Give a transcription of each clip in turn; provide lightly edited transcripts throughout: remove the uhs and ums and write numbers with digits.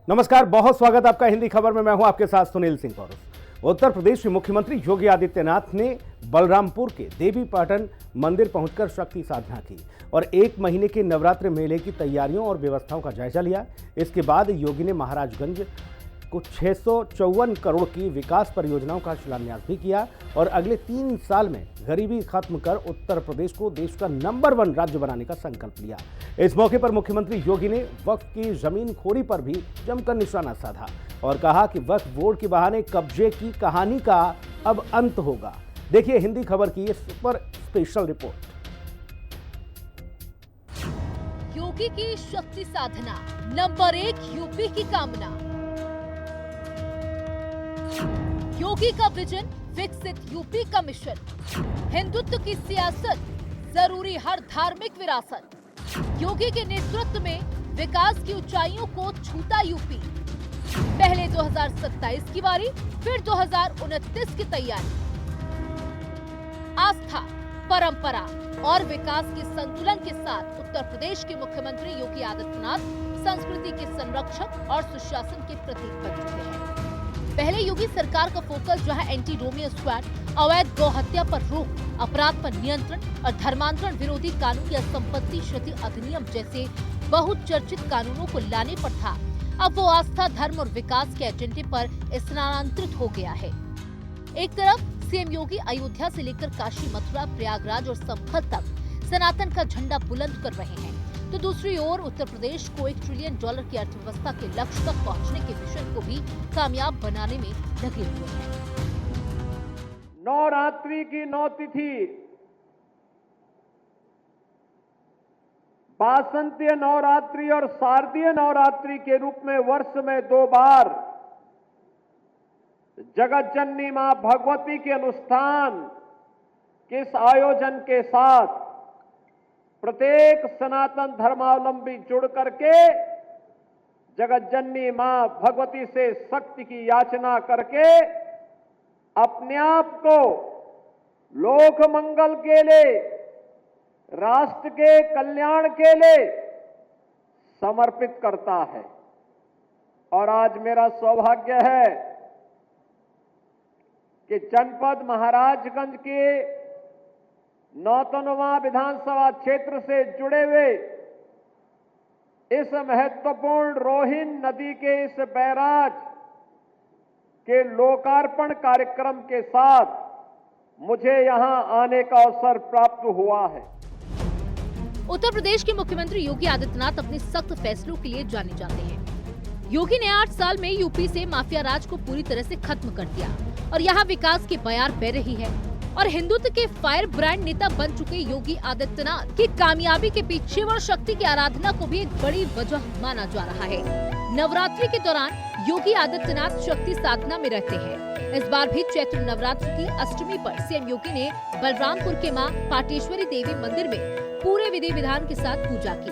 नमस्कार, बहुत स्वागत आपका हिंदी खबर में। मैं हूं आपके साथ सुनील सिंह पौरुष। उत्तर प्रदेश के मुख्यमंत्री योगी आदित्यनाथ ने बलरामपुर के देवी पाटन मंदिर पहुंचकर शक्ति साधना की और 1 महीने के नवरात्र मेले की तैयारियों और व्यवस्थाओं का जायजा लिया। इसके बाद योगी ने महाराजगंज को 654 करोड़ की विकास परियोजनाओं का शिलान्यास भी किया और अगले 3 साल में गरीबी खत्म कर उत्तर प्रदेश को देश का नंबर 1 राज्य बनाने का संकल्प लिया। इस मौके पर मुख्यमंत्री योगी ने वक्फ की जमीन खोरी पर भी जमकर निशाना साधा और कहा कि वक्फ बोर्ड के बहाने कब्जे की कहानी का अब अंत होगा। देखिए हिंदी खबर की ये सुपर स्पेशल रिपोर्ट। योगी की शक्ति साधना, नंबर 1 यूपी की कामना। योगी का विजन, विकसित यूपी का मिशन। हिंदुत्व की सियासत, जरूरी हर धार्मिक विरासत। योगी के नेतृत्व में विकास की ऊंचाइयों को छूता यूपी। पहले 2027 की बारी, फिर 2029 की तैयारी। आस्था, परंपरा और विकास के संतुलन के साथ उत्तर प्रदेश के मुख्यमंत्री योगी आदित्यनाथ संस्कृति के संरक्षक और सुशासन के प्रतीक बन चुके हैं। पहले योगी सरकार का फोकस जहां एंटी रोमियो स्क्वाड, अवैध गौ हत्या पर रोक, अपराध पर नियंत्रण और धर्मांतरण विरोधी कानून या संपत्ति क्षति अधिनियम जैसे बहुचर्चित कानूनों को लाने पर था, अब वो आस्था, धर्म और विकास के एजेंडे पर स्थानांतरित हो गया है। एक तरफ सीएम योगी अयोध्या से लेकर काशी, मथुरा, प्रयागराज और संभल तक सनातन का झंडा बुलंद कर रहे हैं, तो दूसरी ओर उत्तर प्रदेश को $1 ट्रिलियन की अर्थव्यवस्था के लक्ष्य तक पहुंचने के मिशन को भी कामयाब बनाने में लगे हुए हैं। नवरात्रि की 9 तिथि, वासंतीय नवरात्रि और शारदीय नवरात्रि के रूप में वर्ष में 2 बार जगत जननी मां भगवती के अनुष्ठान के इस आयोजन के साथ प्रत्येक सनातन धर्मावलंबी जुड़ करके जगत जननी मां भगवती से शक्ति की याचना करके अपने आप को लोक मंगल के लिए, राष्ट्र के कल्याण के लिए समर्पित करता है। और आज मेरा सौभाग्य है कि जनपद महाराजगंज के नौतनवा विधानसभा क्षेत्र से जुड़े हुए इस महत्वपूर्ण रोहिन नदी के इस बैराज के लोकार्पण कार्यक्रम के साथ मुझे यहां आने का अवसर प्राप्त हुआ है। उत्तर प्रदेश के मुख्यमंत्री योगी आदित्यनाथ अपने सख्त फैसलों के लिए जाने जाते हैं। योगी ने 8 साल में यूपी से माफिया राज को पूरी तरह से खत्म कर दिया और यहाँ विकास की बयार बह रही है। और हिंदुत्व के फायर ब्रांड नेता बन चुके योगी आदित्यनाथ की कामयाबी के पीछे व शक्ति की आराधना को भी एक बड़ी वजह माना जा रहा है। नवरात्रि के दौरान योगी आदित्यनाथ शक्ति साधना में रहते हैं। इस बार भी चैत्र नवरात्र की अष्टमी पर सीएम योगी ने बलरामपुर के मां पाटेश्वरी देवी मंदिर में पूरे विधि विधान के साथ पूजा की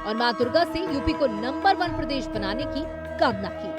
और मां दुर्गा से यूपी को नंबर 1 प्रदेश बनाने की कामना की।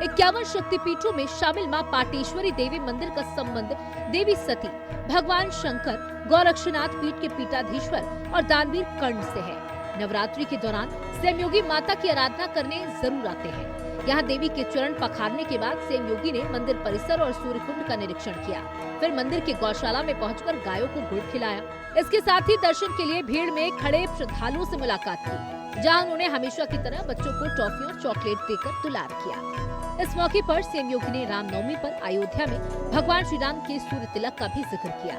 51 शक्तिपीठों में शामिल मां पाटेश्वरी देवी मंदिर का संबंध देवी सती, भगवान शंकर, गोरक्षनाथ पीठ के पीठाधीश्वर और दानवीर कर्ण से है। नवरात्रि के दौरान सीएम योगी माता की आराधना करने जरूर आते हैं। यहाँ देवी के चरण पखारने के बाद सीएम योगी ने मंदिर परिसर और सूर्य कुंड का निरीक्षण किया, फिर मंदिर के गौशाला में पहुंचकर गायों को गुड़ खिलाया। इसके साथ ही दर्शन के लिए भीड़ में खड़े श्रद्धालुओं से मुलाकात की, जहाँ उन्होंने हमेशा की तरह बच्चों को टॉफी और चॉकलेट देकर दुलार किया। इस मौके पर सीएम योगी ने रामनवमी पर अयोध्या में भगवान श्री राम के सूर्य तिलक का भी जिक्र किया।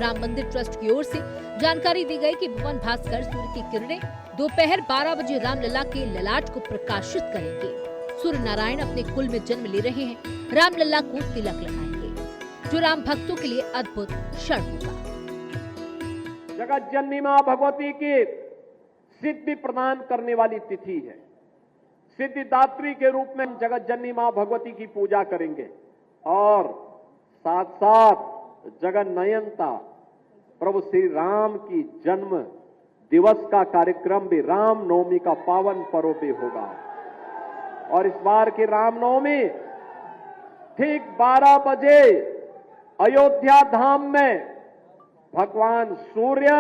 राम मंदिर ट्रस्ट की ओर से जानकारी दी गई कि भुवन भास्कर सूर्य की किरणें दोपहर 12 बजे रामलला के ललाट को प्रकाशित करेंगे। सूर्य नारायण अपने कुल में जन्म ले रहे हैं, रामलला को तिलक लगाएंगे, जो राम भक्तों के लिए अद्भुत क्षण होगा। जगत जननी मां भगवती की सिद्धि प्रदान करने वाली तिथि है। सिद्धिदात्री के रूप में जगत जननी मां भगवती की पूजा करेंगे और साथ साथ जगन्नयनता प्रभु श्री राम की जन्म दिवस का कार्यक्रम भी रामनवमी का पावन पर्व भी होगा। और इस बार की रामनवमी ठीक 12 बजे अयोध्या धाम में भगवान सूर्य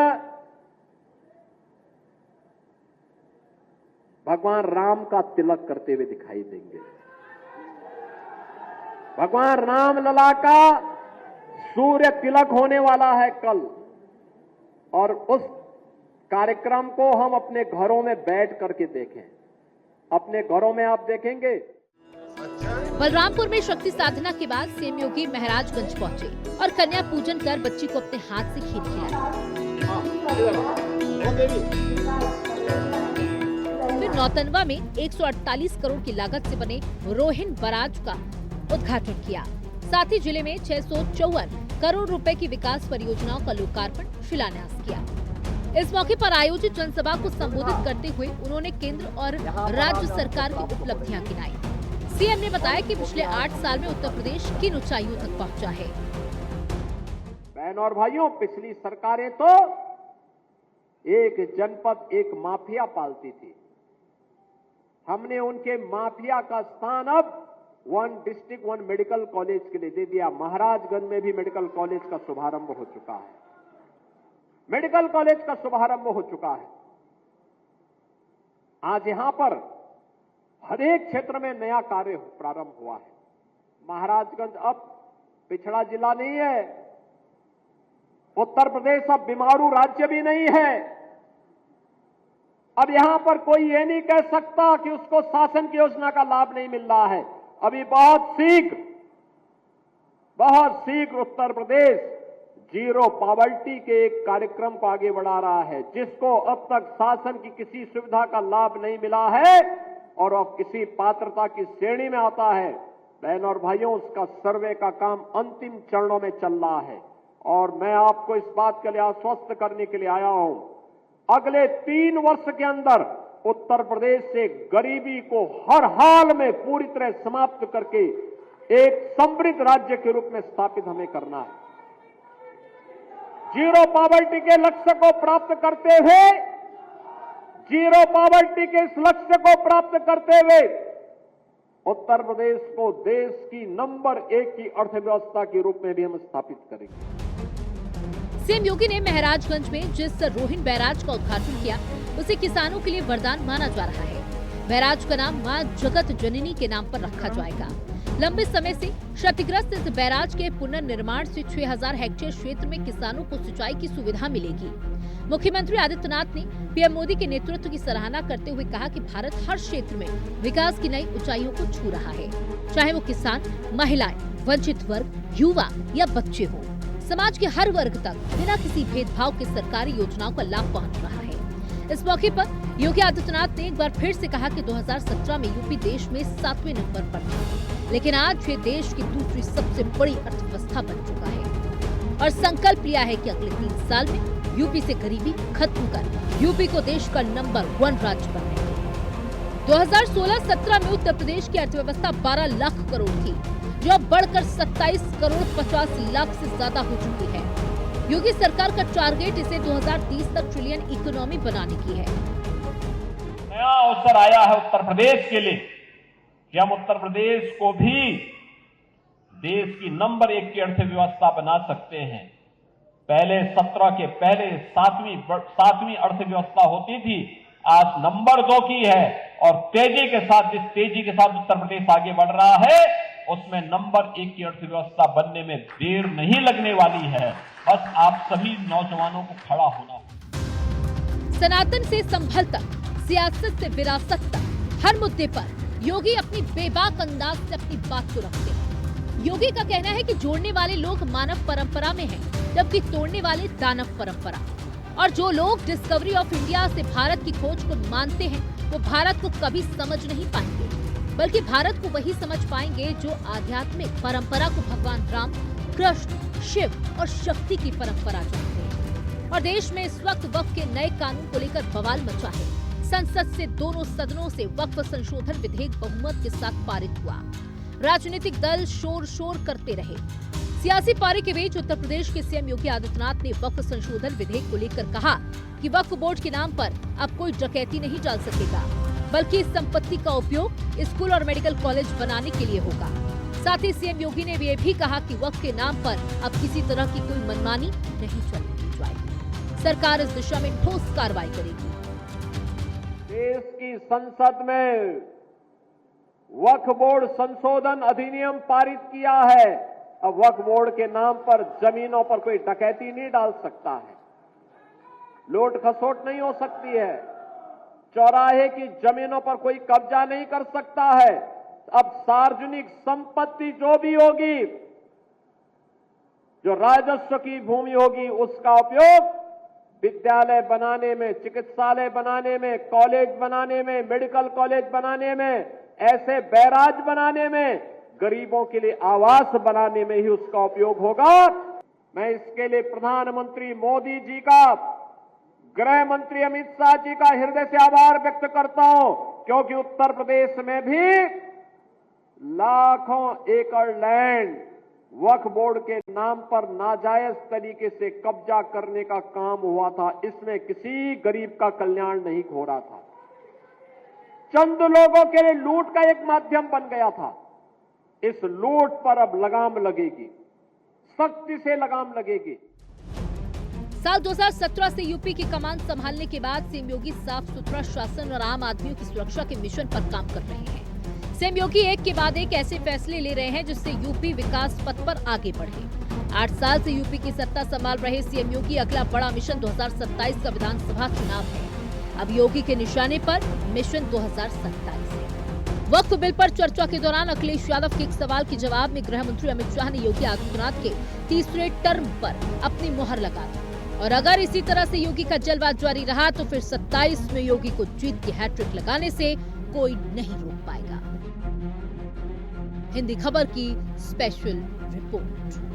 भगवान राम का तिलक करते हुए दिखाई देंगे। भगवान राम लला का सूर्य तिलक होने वाला है कल, और उस कार्यक्रम को हम अपने घरों में बैठ करके देखें। अपने घरों में आप देखेंगे। बलरामपुर में शक्ति साधना के बाद सीएम योगी महाराजगंज पहुंचे और कन्या पूजन कर बच्ची को अपने हाथ से खीर खिलाया। फिर नौतनवा में 148 करोड़ की लागत से बने रोहिन बराज का उद्घाटन किया। साथ ही जिले में 654 करोड़ रुपए की विकास परियोजनाओं का लोकार्पण शिलान्यास किया। इस मौके पर आयोजित जनसभा को संबोधित करते हुए उन्होंने केंद्र और राज्य सरकार की उपलब्धियां गिनाई। सीएम ने बताया कि पिछले 8 साल में उत्तर प्रदेश किन ऊंचाइयों तक पहुंचा है। बहन और भाइयों, पिछली सरकारें तो एक जनपद एक माफिया पालती थी। हमने उनके माफिया का स्थान अब 1 डिस्ट्रिक्ट 1 मेडिकल कॉलेज के लिए दे दिया। महाराजगंज में भी मेडिकल कॉलेज का शुभारंभ हो चुका है। मेडिकल कॉलेज का शुभारंभ हो चुका है। आज यहां पर हर एक क्षेत्र में नया कार्य प्रारंभ हुआ है। महाराजगंज अब पिछड़ा जिला नहीं है। उत्तर प्रदेश अब बीमारू राज्य भी नहीं है। अब यहां पर कोई ये नहीं कह सकता कि उसको शासन की योजना का लाभ नहीं मिल रहा है। अभी बहुत शीघ्र उत्तर प्रदेश जीरो पॉवर्टी के एक कार्यक्रम को आगे बढ़ा रहा है, जिसको अब तक शासन की किसी सुविधा का लाभ नहीं मिला है और अब किसी पात्रता की श्रेणी में आता है। बहन और भाइयों, उसका सर्वे का काम अंतिम चरणों में चल रहा है और मैं आपको इस बात के लिए आश्वस्त करने के लिए आया हूं, अगले 3 वर्ष के अंदर उत्तर प्रदेश से गरीबी को हर हाल में पूरी तरह समाप्त करके एक समृद्ध राज्य के रूप में स्थापित हमें करना है। जीरो पॉवर्टी के लक्ष्य को प्राप्त करते हुए, जीरो पॉवर्टी के इस लक्ष्य को प्राप्त करते हुए उत्तर प्रदेश को देश की नंबर 1 की अर्थव्यवस्था के रूप में भी हम स्थापित करेंगे। सीएम योगी ने महाराजगंज में जिस रोहिन बैराज का उद्घाटन किया, उसे किसानों के लिए वरदान माना जा रहा है। बैराज का नाम मां जगत जननी के नाम पर रखा जाएगा। लंबे समय से क्षतिग्रस्त इस बैराज के पुनर्निर्माण से 6000 हेक्टेयर क्षेत्र में किसानों को सिंचाई की सुविधा मिलेगी। मुख्यमंत्री आदित्यनाथ ने पीएम मोदी के नेतृत्व की सराहना करते हुए कहा कि भारत हर क्षेत्र में विकास की नई ऊंचाइयों को छू रहा है, चाहे वो किसान, महिलाएं, वंचित वर्ग, युवा या बच्चे हों। समाज के हर वर्ग तक बिना किसी भेदभाव के सरकारी योजनाओं का लाभ पहुंच रहा है। इस मौके पर योगी आदित्यनाथ ने एक बार फिर से कहा कि 2017 में यूपी देश में 7वें नंबर पर था, लेकिन आज ये देश की दूसरी सबसे बड़ी अर्थव्यवस्था बन चुका है और संकल्प लिया है कि अगले 3 साल में यूपी से गरीबी खत्म कर यूपी को देश का नंबर 1 राज्य बनाएंगे। 2016-17 में उत्तर प्रदेश की अर्थव्यवस्था 12 लाख करोड़ थी, जो अब बढ़कर 27 करोड़ 50 लाख से ज्यादा हो चुकी है। योगी सरकार का टारगेट इसे 2030 तक ट्रिलियन इकोनॉमी बनाने की है। नया अवसर आया है उत्तर प्रदेश के लिए कि हम उत्तर प्रदेश को भी देश की नंबर 1 की अर्थव्यवस्था बना सकते हैं। पहले 17 के पहले 7वीं अर्थव्यवस्था होती थी, आज नंबर 2 की है और तेजी के साथ, जिस तेजी के साथ उत्तर प्रदेश आगे बढ़ रहा है, उसमें नंबर 1 की अर्थव्यवस्था बनने में देर नहीं लगने वाली है। बस आप सभी नौजवानों को खड़ा होना होगा। सनातन से संभल तक, सियासत से विरासत तक, हर मुद्दे पर योगी अपनी बेबाक अंदाज से अपनी बात को रखते हैं। योगी का कहना है कि जोड़ने वाले लोग मानव परंपरा में हैं, जबकि तोड़ने वाले दानव परंपरा। और जो लोग डिस्कवरी ऑफ इंडिया से भारत की खोज को मानते हैं, वो भारत को कभी समझ नहीं पाएंगे, बल्कि भारत को वही समझ पाएंगे जो आध्यात्मिक परंपरा को भगवान राम, कृष्ण, शिव और शक्ति की परंपरा जानते हैं। और देश में इस वक्त वक्फ के नए कानून को लेकर बवाल मचा है। संसद से दोनों सदनों से वक्फ संशोधन विधेयक बहुमत के साथ पारित हुआ। राजनीतिक दल शोर करते रहे। सियासी पारी के बीच उत्तर प्रदेश के सीएम योगी आदित्यनाथ ने वक्फ संशोधन विधेयक को लेकर कहा कि वक्फ बोर्ड के नाम पर अब कोई डकैती नहीं चल सकेगा, बल्कि इस संपत्ति का उपयोग स्कूल और मेडिकल कॉलेज बनाने के लिए होगा। साथ ही सीएम योगी ने ये भी कहा कि वक्फ के नाम पर अब किसी तरह की कोई मनमानी नहीं चलने दी जाएगी। सरकार इस दिशा में ठोस कार्रवाई करेगी। देश की की संसद में वक्फ बोर्ड संशोधन अधिनियम पारित किया है। अब वक्फ बोर्ड के नाम पर जमीनों पर कोई डकैती नहीं डाल सकता है, लूट खसोट नहीं हो सकती है, चौराहे की जमीनों पर कोई कब्जा नहीं कर सकता है। अब सार्वजनिक संपत्ति जो भी होगी, जो राजस्व की भूमि होगी, उसका उपयोग विद्यालय बनाने में, चिकित्सालय बनाने में, कॉलेज बनाने में, मेडिकल कॉलेज बनाने में, ऐसे बैराज बनाने में, गरीबों के लिए आवास बनाने में ही उसका उपयोग होगा। मैं इसके लिए प्रधानमंत्री मोदी जी का, गृह मंत्री अमित शाह जी का हृदय से आभार व्यक्त करता हूं, क्योंकि उत्तर प्रदेश में भी लाखों एकड़ लैंड वक्फ बोर्ड के नाम पर नाजायज तरीके से कब्जा करने का काम हुआ था। इसमें किसी गरीब का कल्याण नहीं हो रहा था, चंद लोगों के लिए लूट का एक माध्यम बन गया था। इस लूट पर अब लगाम लगेगी, सख्ती से लगाम लगेगी। साल 2017 से यूपी की कमान संभालने के बाद सीएम योगी साफ सुथरा शासन और आम आदमियों की सुरक्षा के मिशन पर काम कर रहे हैं। सीएम योगी एक के बाद एक ऐसे फैसले ले रहे हैं जिससे यूपी विकास पथ पर आगे बढ़े। 8 साल से यूपी की सत्ता संभाल रहे सीएम योगी अगला बड़ा मिशन 2027 का विधानसभा चुनाव है। अब योगी के निशाने पर मिशन 2027 है। वक्फ बिल पर चर्चा के दौरान अखिलेश यादव के एक सवाल के जवाब में गृह मंत्री अमित शाह ने योगी आदित्यनाथ के तीसरे टर्म पर अपनी मुहर लगा दी और अगर इसी तरह से योगी का जलवा जारी रहा तो फिर 27 में योगी को जीत की हैट्रिक लगाने से कोई नहीं रोक पाएगा। हिंदी खबर की स्पेशल रिपोर्ट।